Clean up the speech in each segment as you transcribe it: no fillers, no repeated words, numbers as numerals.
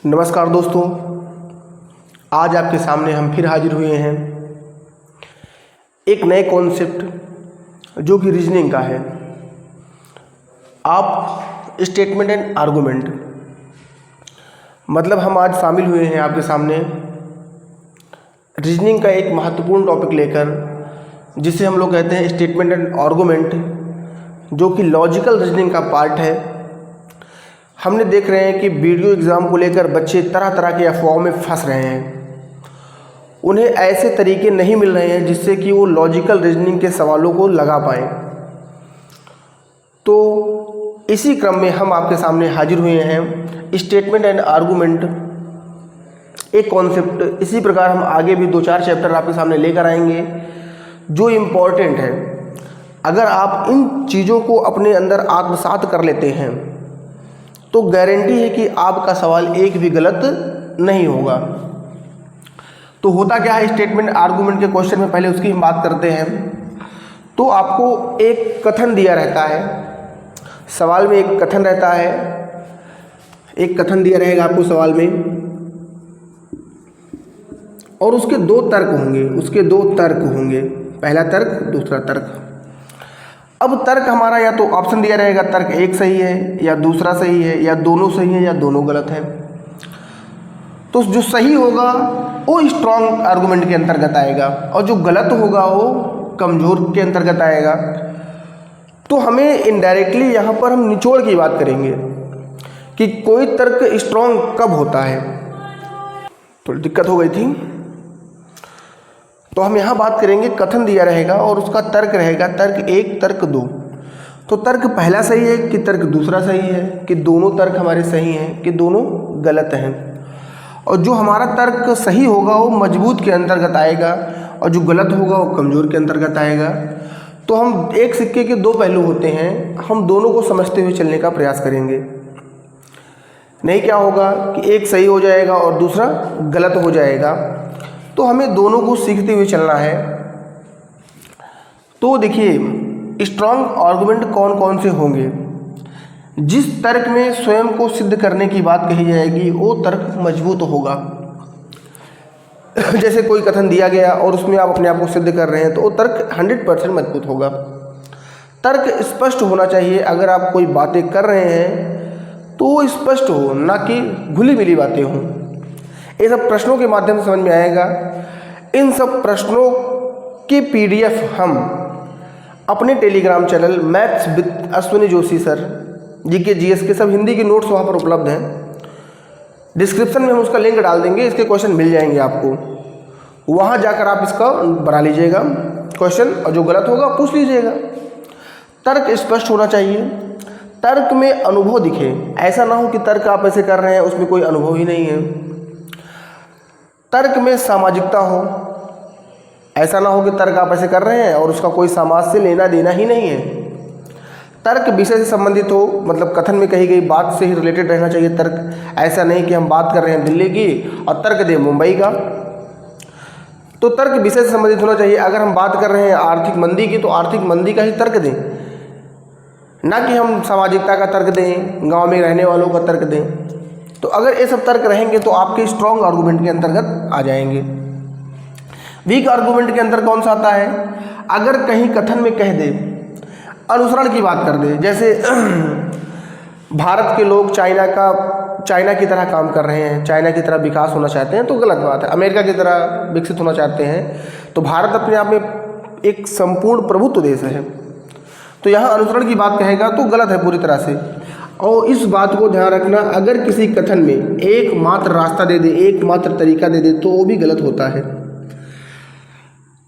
नमस्कार दोस्तों, आज आपके सामने हम फिर हाजिर हुए हैं एक नए कॉन्सेप्ट जो कि रीजनिंग का है। आप स्टेटमेंट एंड आर्गूमेंट मतलब हम आज शामिल हुए हैं आपके सामने रीजनिंग का एक महत्वपूर्ण टॉपिक लेकर, जिसे हम लोग कहते हैं स्टेटमेंट एंड आर्गूमेंट, जो कि लॉजिकल रीजनिंग का पार्ट है। हमने देख रहे हैं कि वीडियो एग्ज़ाम को लेकर बच्चे तरह तरह के अफवाहों में फंस रहे हैं। उन्हें ऐसे तरीके नहीं मिल रहे हैं जिससे कि वो लॉजिकल रीजनिंग के सवालों को लगा पाएँ। तो इसी क्रम में हम आपके सामने हाजिर हुए हैं स्टेटमेंट एंड आर्गूमेंट एक कॉन्सेप्ट। इसी प्रकार हम आगे भी 2-4 चैप्टर आपके सामने लेकर आएंगे जो इम्पॉर्टेंट है। अगर आप इन चीज़ों को अपने अंदर आत्मसात कर लेते हैं तो गारंटी है कि आपका सवाल एक भी गलत नहीं होगा। तो होता क्या है स्टेटमेंट आर्गूमेंट के क्वेश्चन में, पहले उसकी हम बात करते हैं। तो आपको एक कथन दिया रहता है, सवाल में एक कथन रहता है, एक कथन दिया रहेगा आपको सवाल में, और उसके दो तर्क होंगे, पहला तर्क दूसरा तर्क। अब तर्क हमारा या तो ऑप्शन दिया रहेगा, तर्क एक सही है या दूसरा सही है या दोनों सही है या दोनों गलत है। तो जो सही होगा वो स्ट्रॉन्ग आर्गूमेंट के अंतर्गत आएगा और जो गलत होगा वो कमज़ोर के अंतर्गत आएगा। तो हमें इनडायरेक्टली यहाँ पर हम निचोड़ की बात करेंगे कि कोई तर्क स्ट्रॉन्ग कब होता है। थोड़ी दिक्कत हो गई थी, तो हम यहाँ बात करेंगे, कथन दिया रहेगा और उसका तर्क रहेगा, तर्क एक तर्क दो। तो तर्क पहला सही है कि तर्क दूसरा सही है, कि दोनों तर्क हमारे सही हैं, कि दोनों गलत हैं। और जो हमारा तर्क सही होगा वो मजबूत के अंतर्गत आएगा और जो गलत होगा वो कमज़ोर के अंतर्गत आएगा। तो हम एक सिक्के के दो पहलू होते हैं, हम दोनों को समझते हुए चलने का प्रयास करेंगे। नहीं क्या होगा कि एक सही हो जाएगा और दूसरा गलत हो जाएगा। तो हमें दोनों को सीखते हुए चलना है। तो देखिए स्ट्रॉन्ग आर्गुमेंट कौन कौन से होंगे। जिस तर्क में स्वयं को सिद्ध करने की बात कही जाएगी वो तर्क मजबूत होगा। जैसे कोई कथन दिया गया और उसमें आप अपने आप को सिद्ध कर रहे हैं तो वो तर्क 100% मजबूत होगा। तर्क स्पष्ट होना चाहिए। अगर आप कोई बातें कर रहे हैं तो वो स्पष्ट हो, ना कि घुली मिली बातें हों। ये सब प्रश्नों के माध्यम से समझ में आएगा। इन सब प्रश्नों की PDF हम अपने Telegram channel maths with Ashwini Joshi sir GK GS के सब हिंदी के नोट्स वहाँ पर उपलब्ध हैं। डिस्क्रिप्शन में हम उसका लिंक डाल देंगे, इसके क्वेश्चन मिल जाएंगे आपको। वहाँ जाकर आप इसका बना लीजिएगा क्वेश्चन और जो गलत होगा पूछ लीजिएगा। तर्क स्पष्ट होना चाहिए, तर्क में अनुभव दिखे। ऐसा ना हो कि तर्क आप ऐसे कर रहे हैं उसमें कोई अनुभव ही नहीं है। तर्क में सामाजिकता हो, ऐसा ना हो कि तर्क आप ऐसे कर रहे हैं और उसका कोई समाज से लेना देना ही नहीं है। तर्क विषय से संबंधित हो, मतलब कथन में कही गई बात से ही रिलेटेड रहना चाहिए तर्क। ऐसा नहीं कि हम बात कर रहे हैं दिल्ली की और तर्क दें मुंबई का। तो तर्क विषय से संबंधित होना चाहिए। अगर हम बात कर रहे हैं आर्थिक मंदी की तो आर्थिक मंदी का ही तर्क दें, ना कि हम सामाजिकता का तर्क दें, गाँव में रहने वालों का तर्क दें। तो अगर ये सब तर्क रहेंगे तो आपके स्ट्रॉन्ग आर्गूमेंट के अंतर्गत आ जाएंगे। वीक आर्गूमेंट के अंदर कौन सा आता है, अगर कहीं कथन में कह दे, अनुसरण की बात कर दे, जैसे भारत के लोग चाइना की तरह काम कर रहे हैं, चाइना की तरह विकास होना चाहते हैं, तो गलत बात है। अमेरिका की तरह विकसित होना चाहते हैं, तो भारत अपने आप में एक संपूर्ण प्रभुत्व देश है। तो यहाँ अनुसरण की बात कहेगा तो गलत है पूरी तरह से। और इस बात को ध्यान रखना, अगर किसी कथन में एकमात्र रास्ता दे दे, एकमात्र तरीका दे दे तो वो भी गलत होता है।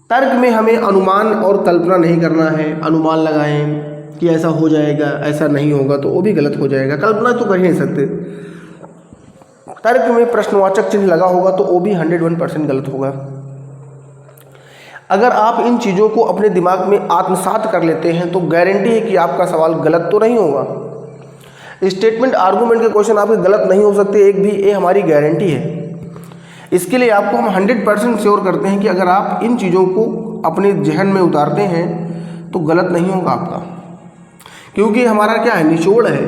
तर्क में हमें अनुमान और कल्पना नहीं करना है। अनुमान लगाएं कि ऐसा हो जाएगा, ऐसा नहीं होगा, तो वो भी गलत हो जाएगा। कल्पना तो कर ही नहीं सकते। तर्क में प्रश्नवाचक चिन्ह लगा होगा तो वो भी 101% गलत होगा। अगर आप इन चीज़ों को अपने दिमाग में आत्मसात कर लेते हैं तो गारंटी है कि आपका सवाल गलत तो नहीं होगा। स्टेटमेंट आर्गूमेंट के क्वेश्चन आपके गलत नहीं हो सकते एक भी, ये हमारी गारंटी है। इसके लिए आपको हम 100% श्योर करते हैं कि अगर आप इन चीज़ों को अपने जहन में उतारते हैं तो गलत नहीं होगा आपका, क्योंकि हमारा क्या है, निचोड़ है।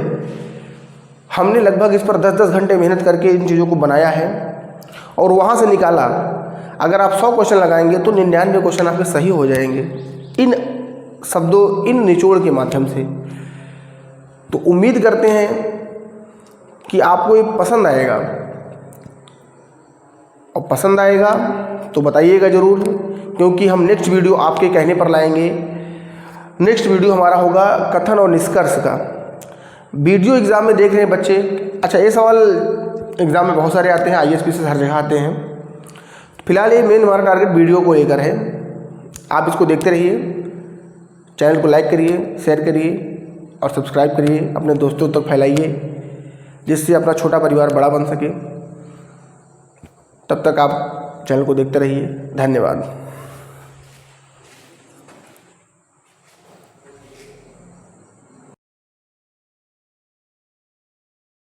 हमने लगभग इस पर 10-10 घंटे मेहनत करके इन चीज़ों को बनाया है और वहाँ से निकाला। अगर आप 100 क्वेश्चन लगाएंगे तो 99 क्वेश्चन आपके सही हो जाएंगे इन शब्दों, इन निचोड़ के माध्यम से। तो उम्मीद करते हैं कि आपको ये पसंद आएगा, और पसंद आएगा तो बताइएगा ज़रूर, क्योंकि हम नेक्स्ट वीडियो आपके कहने पर लाएंगे। नेक्स्ट वीडियो हमारा होगा कथन और निष्कर्ष का। वीडियो एग्ज़ाम में देख रहे हैं बच्चे, अच्छा ये सवाल एग्ज़ाम में बहुत सारे आते हैं, ISP से हर जगह आते हैं। फिलहाल ये मेन हमारा टारगेट वीडियो को लेकर है। आप इसको देखते रहिए, चैनल को लाइक करिए, शेयर करिए और सब्सक्राइब करिए, अपने दोस्तों तक फैलाइए, जिससे अपना छोटा परिवार बड़ा बन सके। तब तक आप चैनल को देखते रहिए। धन्यवाद।